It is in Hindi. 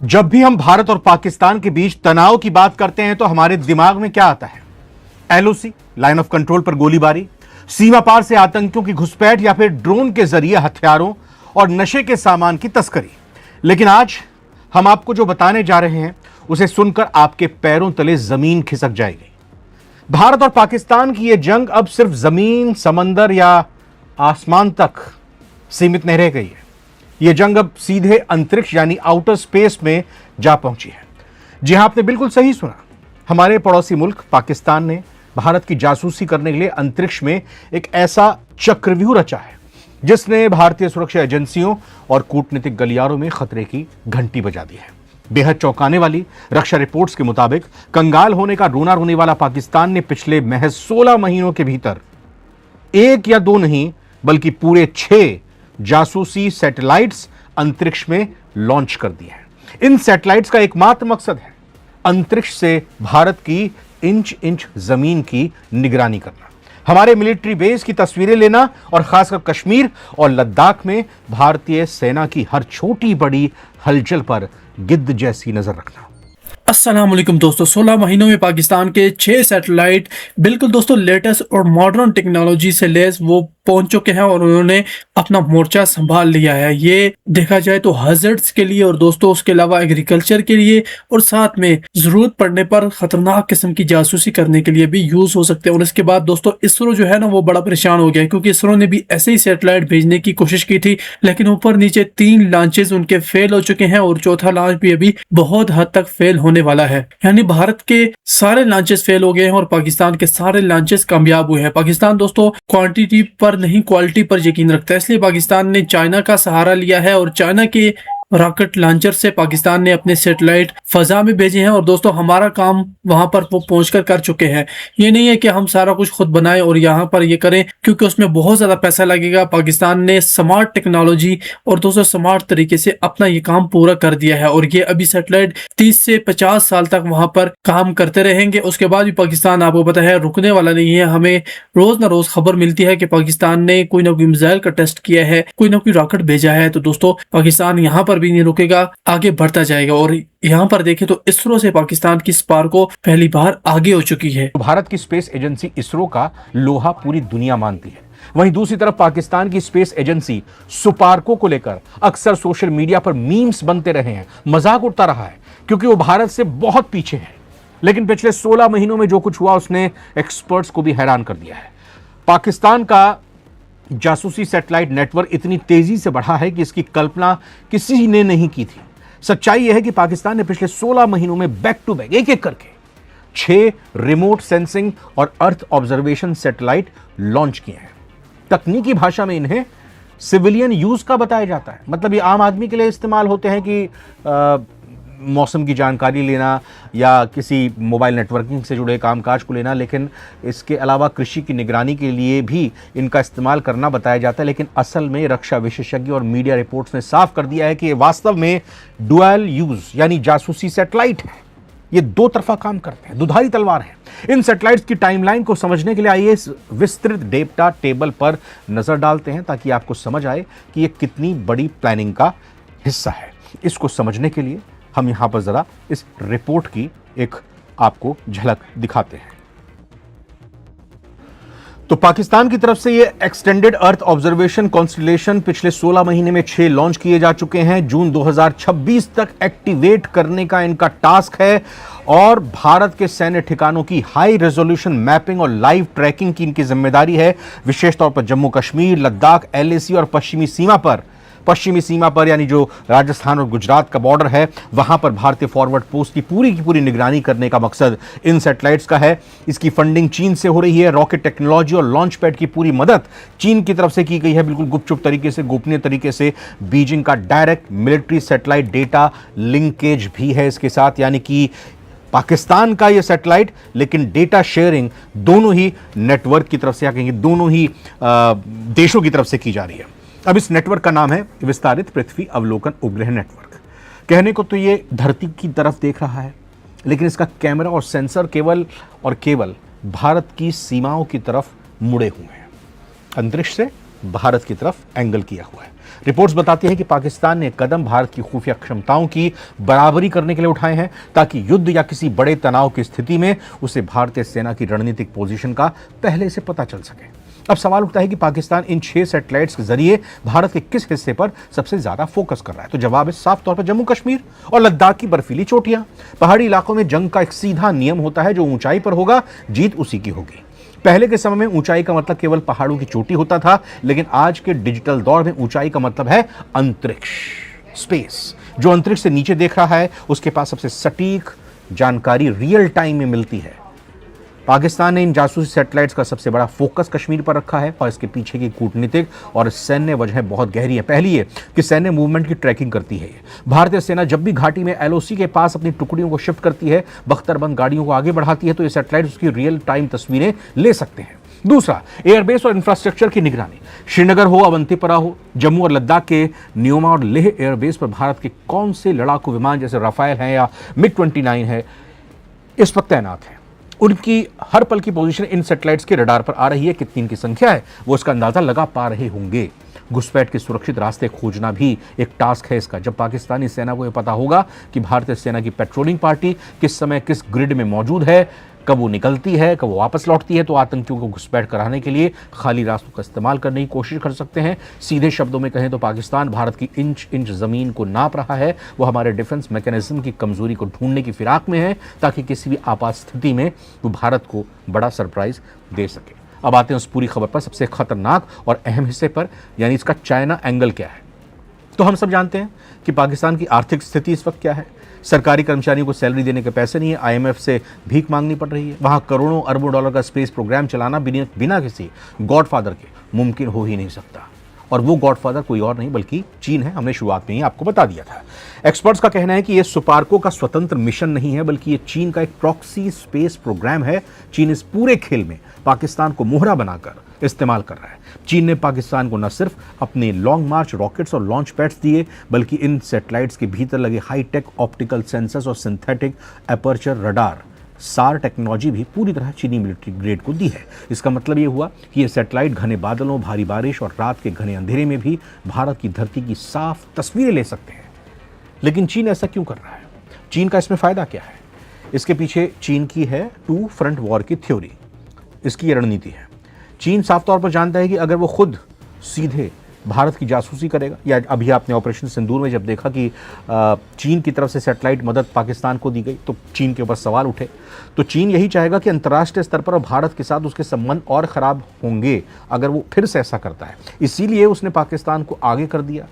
जब भी हम भारत और पाकिस्तान के बीच तनाव की बात करते हैं तो हमारे दिमाग में क्या आता है? एलओसी, लाइन ऑफ कंट्रोल पर गोलीबारी, सीमा पार से आतंकियों की घुसपैठ या फिर ड्रोन के जरिए हथियारों और नशे के सामान की तस्करी। लेकिन आज हम आपको जो बताने जा रहे हैं उसे सुनकर आपके पैरों तले जमीन खिसक जाएगी। भारत और पाकिस्तान की यह जंग अब सिर्फ जमीन, समंदर या आसमान तक सीमित नहीं रह गई है। यह जंग अब सीधे अंतरिक्ष यानी आउटर स्पेस में जा पहुंची है। जी हां, आपने बिल्कुल सही सुना। हमारे पड़ोसी मुल्क पाकिस्तान ने भारत की जासूसी करने के लिए अंतरिक्ष में एक ऐसा चक्रव्यूह रचा है जिसने भारतीय सुरक्षा एजेंसियों और कूटनीतिक गलियारों में खतरे की घंटी बजा दी है। बेहद चौंकाने वाली रक्षा रिपोर्ट्स के मुताबिक कंगाल होने का रोना रोने वाला पाकिस्तान ने पिछले महज 16 महीनों के भीतर एक या दो नहीं बल्कि पूरे 6 जासूसी सैटेलाइट्स अंतरिक्ष में लॉन्च कर दिए हैं। इन सैटेलाइट्स का एकमात्र मकसद है अंतरिक्ष से भारत की इंच इंच जमीन की निगरानी करना, हमारे मिलिट्री बेस की तस्वीरें लेना और खासकर कश्मीर और लद्दाख में भारतीय सेना की हर छोटी बड़ी हलचल पर गिद्ध जैसी नजर रखना। अस्सलाम वालेकुम दोस्तों, 16 महीनों में पाकिस्तान के 6 सैटेलाइट बिल्कुल दोस्तों लेटेस्ट और मॉडर्न टेक्नोलॉजी से लैस वो पहुंच चुके हैं और उन्होंने अपना मोर्चा संभाल लिया है। ये देखा जाए तो हजर्ट्स के लिए और दोस्तों उसके अलावा एग्रीकल्चर के लिए और साथ में जरूरत पड़ने पर खतरनाक किस्म की जासूसी करने के लिए भी यूज हो सकते हैं। और इसके बाद दोस्तों इसरो जो है ना वो बड़ा परेशान हो गया क्योंकि इसरो ने भी ऐसे ही सैटेलाइट भेजने की कोशिश की थी, लेकिन ऊपर नीचे 3 लॉन्चेस उनके फेल हो चुके हैं और चौथा लॉन्च भी अभी बहुत हद तक फेल होने वाला है। यानी भारत के सारे लॉन्चेस फेल हो गए हैं और पाकिस्तान के सारे लॉन्चेस कामयाब हुए हैं। पाकिस्तान दोस्तों क्वांटिटी पर नहीं क्वालिटी पर यकीन रखता है, इसलिए पाकिस्तान ने चाइना का सहारा लिया है और चाइना के रॉकेट लॉन्चर से पाकिस्तान ने अपने सैटेलाइट फजा में भेजे हैं और दोस्तों हमारा काम वहां पर वो पहुंचकर कर चुके हैं। ये नहीं है कि हम सारा कुछ खुद बनाएं और यहाँ पर ये करें क्योंकि उसमें बहुत ज्यादा पैसा लगेगा। पाकिस्तान ने स्मार्ट टेक्नोलॉजी और दोस्तों स्मार्ट तरीके से अपना ये काम पूरा कर दिया है और ये अभी सैटेलाइट 30 से 50 साल तक वहां पर काम करते रहेंगे। उसके बाद भी पाकिस्तान आपको पता है रुकने वाला नहीं है। हमें रोज ना रोज खबर मिलती है कि पाकिस्तान ने कोई ना कोई मिसाइल का टेस्ट किया है, कोई ना कोई रॉकेट भेजा है। तो दोस्तों पाकिस्तान यहाँ पर भी नहीं रुकेगा, आगे बढ़ता जाएगा। और यहाँ पर देखें तो इसरो से पाकिस्तान की स्पार्को पहली बार आगे हो चुकी है। भारत की स्पेस एजेंसी इसरो का लोहा पूरी दुनिया मानती है। वहीं दूसरी तरफ पाकिस्तान की स्पेस एजेंसी सुपार्को को लेकर अक्सर सोशल मीडिया पर मीम्स बनते रहे हैं, मजाक उड़ता रहा है क्योंकि वो भारत से बहुत पीछे है। लेकिन पिछले 16 महीनों में जो कुछ हुआ उसने एक्सपर्ट्स को भी हैरान कर दिया है। पाकिस्तान का जासूसी सैटेलाइट नेटवर्क इतनी तेजी से बढ़ा है कि इसकी कल्पना किसी ने नहीं की थी। सच्चाई यह है कि पाकिस्तान ने पिछले 16 महीनों में बैक टू बैक एक एक करके 6 रिमोट सेंसिंग और अर्थ ऑब्जर्वेशन सैटेलाइट लॉन्च किए हैं। तकनीकी भाषा में इन्हें सिविलियन यूज का बताया जाता है, मतलब ये आम आदमी के लिए इस्तेमाल होते हैं कि मौसम की जानकारी लेना या किसी मोबाइल नेटवर्किंग से जुड़े कामकाज को लेना, लेकिन इसके अलावा कृषि की निगरानी के लिए भी इनका इस्तेमाल करना बताया जाता है। लेकिन असल में रक्षा विशेषज्ञ और मीडिया रिपोर्ट्स ने साफ कर दिया है कि ये वास्तव में डुअल यूज यानी जासूसी सैटेलाइट है। ये दो तरफा काम करते हैं, दुधारी तलवार है। इन सैटेलाइट्स की टाइमलाइन को समझने के लिए आइए इस विस्तृत डेटा टेबल पर नजर डालते हैं ताकि आपको समझ आए कि ये कितनी बड़ी प्लानिंग का हिस्सा है। इसको समझने के लिए हम यहां पर जरा इस रिपोर्ट की एक आपको झलक दिखाते हैं। तो पाकिस्तान की तरफ से ये एक्सटेंडेड अर्थ ऑब्जर्वेशन कॉन्स्टलेशन पिछले 16 महीने में 6 लॉन्च किए जा चुके हैं। जून 2026 तक एक्टिवेट करने का इनका टास्क है और भारत के सैन्य ठिकानों की हाई रेजोल्यूशन मैपिंग और लाइव ट्रैकिंग की इनकी जिम्मेदारी है। विशेष तौर पर जम्मू कश्मीर, लद्दाख, एलएसी और पश्चिमी सीमा पर यानी जो राजस्थान और गुजरात का बॉर्डर है वहां पर भारतीय फॉरवर्ड पोस्ट की पूरी निगरानी करने का मकसद इन सैटेलाइट्स का है। इसकी फंडिंग चीन से हो रही है। रॉकेट टेक्नोलॉजी और लॉन्च पैड की पूरी मदद चीन की तरफ से की गई है, बिल्कुल गुपचुप तरीके से, गोपनीय तरीके से। बीजिंग का direct military satellite data linkage भी है इसके साथ, यानी कि पाकिस्तान का यह सैटेलाइट लेकिन डेटा शेयरिंग दोनों ही नेटवर्क की तरफ से, या कहेंगे दोनों ही देशों की तरफ से की जा रही है। अब इस नेटवर्क का नाम है विस्तारित पृथ्वी अवलोकन उपग्रह नेटवर्क। कहने को तो ये धरती की तरफ देख रहा है, लेकिन इसका कैमरा और सेंसर केवल और केवल भारत की सीमाओं की तरफ मुड़े हुए हैं। अंतरिक्ष से भारत की तरफ एंगल किया हुआ है। रिपोर्ट्स बताती हैं कि पाकिस्तान ने कदम भारत की खुफिया क्षमताओं की बराबरी करने के लिए उठाए हैं, ताकि युद्ध या किसी बड़े तनाव की स्थिति में उसे भारतीय सेना की रणनीतिक पोजीशन का पहले से पता चल सके। अब सवाल उठता है कि पाकिस्तान इन 6 सैटेलाइट्स के जरिए भारत के किस हिस्से पर सबसे ज्यादा फोकस कर रहा है। तो जवाब है साफ तौर पर जम्मू कश्मीर और लद्दाख की बर्फीली चोटियां। पहाड़ी इलाकों में जंग का एक सीधा नियम होता है, जो ऊंचाई पर होगा जीत उसी की होगी। पहले के समय में ऊंचाई का मतलब केवल पहाड़ों की चोटी होता था, लेकिन आज के डिजिटल दौर में ऊंचाई का मतलब है अंतरिक्ष, स्पेस। जो अंतरिक्ष से नीचे देख रहा है उसके पास सबसे सटीक जानकारी रियल टाइम में मिलती है। पाकिस्तान ने इन जासूसी सैटेलाइट्स का सबसे बड़ा फोकस कश्मीर पर रखा है और इसके पीछे की कूटनीतिक और सैन्य वजहें बहुत गहरी है। पहली है कि सैन्य मूवमेंट की ट्रैकिंग करती है। भारतीय सेना जब भी घाटी में एलओसी के पास अपनी टुकड़ियों को शिफ्ट करती है, बख्तरबंद गाड़ियों को आगे बढ़ाती है, तो ये सैटेलाइट उसकी रियल टाइम तस्वीरें ले सकते हैं। दूसरा, एयरबेस और इंफ्रास्ट्रक्चर की निगरानी। श्रीनगर हो, अवंतीपरा हो, जम्मू और लद्दाख के न्योमा और लेह एयरबेस पर भारत के कौन से लड़ाकू विमान जैसे राफेल हैं या मिग-29 है, इस वक्त तैनात है। उनकी हर पल की पोजीशन इन सैटेलाइट्स के रडार पर आ रही है। कितनी इनकी संख्या है वो इसका अंदाजा लगा पा रहे होंगे। घुसपैठ के सुरक्षित रास्ते खोजना भी एक टास्क है इसका। जब पाकिस्तानी सेना को यह पता होगा कि भारतीय सेना की पेट्रोलिंग पार्टी किस समय किस ग्रिड में मौजूद है, कब वो निकलती है, कब वो वापस लौटती है, तो आतंकियों को घुसपैठ कराने के लिए खाली रास्तों का इस्तेमाल करने की कोशिश कर सकते हैं। सीधे शब्दों में कहें तो पाकिस्तान भारत की इंच इंच जमीन को नाप रहा है। वो हमारे डिफेंस मैकेनिज्म की कमजोरी को ढूंढने की फिराक में है, ताकि किसी भी आपात स्थिति में वो भारत को बड़ा सरप्राइज दे सके। अब आते हैं उस पूरी खबर पर, सबसे खतरनाक और अहम हिस्से पर, यानी इसका चाइना एंगल क्या है। तो हम सब जानते हैं कि पाकिस्तान की आर्थिक स्थिति इस वक्त क्या है। सरकारी कर्मचारियों को सैलरी देने के पैसे नहीं है, आईएमएफ से भीख मांगनी पड़ रही है। वहां करोड़ों अरबों डॉलर का स्पेस प्रोग्राम चलाना बिना किसी गॉडफादर के मुमकिन हो ही नहीं सकता। और वो गॉडफादर कोई और नहीं बल्कि चीन है। हमने शुरुआत में ही आपको बता दिया था। एक्सपर्ट्स का कहना है कि ये सुपार्को का स्वतंत्र मिशन नहीं है, बल्कि ये चीन का एक प्रॉक्सी स्पेस प्रोग्राम है। चीन इस पूरे खेल में पाकिस्तान को मोहरा बनाकर इस्तेमाल कर रहा है। चीन ने पाकिस्तान को न सिर्फ अपने लॉन्ग मार्च रॉकेट्स और लॉन्च पैड्स दिए, बल्कि इन सैटेलाइट्स के भीतर लगे हाईटेक ऑप्टिकल सेंसर्स और सिंथेटिक एपर्चर रडार सार टेक्नोलॉजी भी पूरी तरह चीनी मिलिट्री ग्रेड को दी है। इसका मतलब ये हुआ कि ये सैटेलाइट घने बादलों, भारी बारिश और रात के घने अंधेरे में भी भारत की धरती की साफ तस्वीरें ले सकते हैं। लेकिन चीन ऐसा क्यों कर रहा है? चीन का इसमें फायदा क्या है? इसके पीछे चीन की है 2 फ्रंट वॉर की थ्योरी। इसकी ये रणनीति है। चीन साफ तौर पर जानता है कि अगर वो खुद सीधे भारत की जासूसी करेगा, या अभी आपने ऑपरेशन सिंदूर में जब देखा कि चीन की तरफ से सैटेलाइट मदद पाकिस्तान को दी गई, तो चीन के ऊपर सवाल उठे। तो चीन यही चाहेगा कि अंतर्राष्ट्रीय स्तर पर भारत के साथ उसके संबंध और खराब होंगे अगर वो फिर से ऐसा करता है। इसीलिए उसने पाकिस्तान को आगे कर दिया।